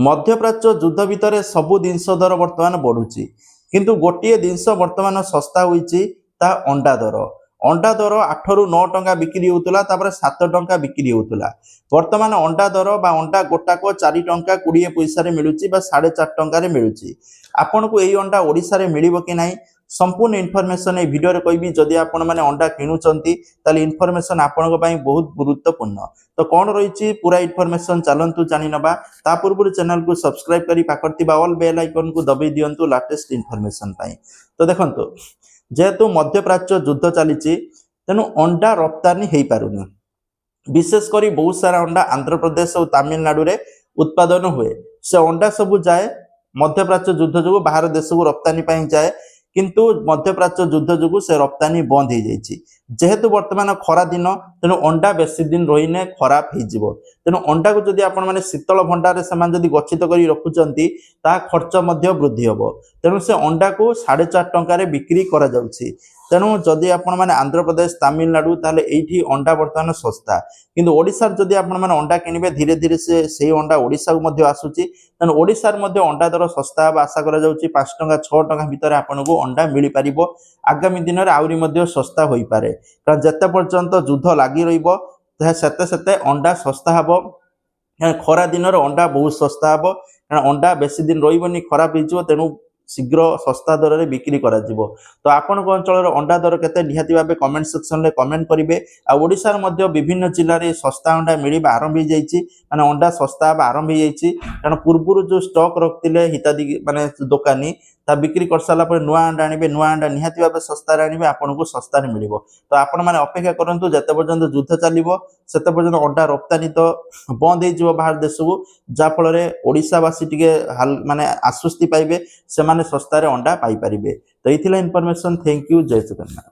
मध्यप्राच्य युद्ध भितर सबु जिनस दर बर्तमान बढ़ुची किंतु गोटे जिनस बर्तमान सस्ता होईची ता अंडा दर। अंडा दर 8 रु 9 टंका बिक्री होउतला तापर 7 टंका बिक्री होउतला। वर्तमान अंडा दर बा अंडा गोटाक 4 टंका 20 पैसा रे मिलुची बा 4.5 टंका रे मिलुची। आपन को एई अंडा ओडिसा रे मिलिबो कि नाही संपूर्ण इनफॉरमेशन ए वीडियो रे कहबी। जदि आपण माने अंडा किनुचंती ताले इनफॉरमेशन आपण को पई बहुत गुरुत्वपूर्ण। तो कौन रही पूरा इनफॉरमेशन चलंतु जानि नबा। ता पूर्व चैनल को सब्सक्राइब करी पाकरतिबा ऑल बेल आइकन को दबे दियंतु लेटेस्ट इनफॉरमेशन पई। तो देखंतु जेहेतु मध्यप्राच्य युद्ध चली तेणु अंडा रप्तानी हो पारुनी। विशेषकर बहुत सारा अंडा आंध्र प्रदेश और तमिलनाडु रे उत्पादन हुए। से अंडा सबू जाए मध्यप्राच्य युद्ध जो बाहर देश को रप्तानी पाई जाए किंतु मध्यप्राच्य युद्ध जो से रप्तानी बंद हो जाइए। जेहेतु वर्तमान खरा दिन तेणु अंडा बेसी दिन रही खराब हो। तेणु अंडा को जदि आपण माने शीतल भंडार से गच्छित कर रखुचंती ता खर्च मध्य वृद्धि हम। तेणु से अंडा को 4.5 टंका बिक्री करा जाउछि। तेणु जदि आपण माने आंध्र प्रदेश तमिलनाडु ताले एठी अंडा वर्तमान सस्ता किंतु ओडिसा जदि आपण माने अंडा किनिबे धीरे धीरे से अंडा ओडिसा को मध्य आसुची। तेणु ओडिसा मध्य अंडा दर सस्ता आशा करा जाउछि। 5 टंका 6 टंका भितर आपण को अंडा मिली पारिबो। आगामी दिन में आउरी मध्य सस्ता होई पारे कारण जते पर्यंत युद्ध लागी रहिबो सेते सेते अंडा सस्ता हबो। खरा दिन अंडा बहुत सस्ता हबो कारण अंडा बेसी दिन रहिबोनी खराब हो। तेणु शीघ्र सस्ता दर रे बिक्री करा जिवो। तो आपण अंचल अंडा दर केते निहाती भाबे कमेंट सेक्शन रे कमेंट करिवे। आ ओडिसा मध्य विभिन्न जिल्ला रे सस्ता अंडा मिलिबा आरंभ हो जाइछि। माने अंडा सस्ता आरंभ हो जाइछि कारण पूर्वरु जो स्टॉक रखतिले हितादी माने दुकानी ता बिक्री कर साला पर नुआ अंडा आनिबे। नुआ अंडा निहाती भाबे सस्ता रे आनिबे आपन को सस्ता रे मिलिबो। तो आपण माने अपेक्षा करंतु जते पर्यंत युद्ध चलिबो सेते पर्यंत अंडा रप्तानी तो बंद हो जिवो बाहर देश को। जा फल रे ओडिसावासी टिके माने आश्वस्ति पाइबे से माने सस्ता रे अंडा पाई परिबे। तो इथिला इनफॉरमेशन थैंक यू जय जगन्नाथ।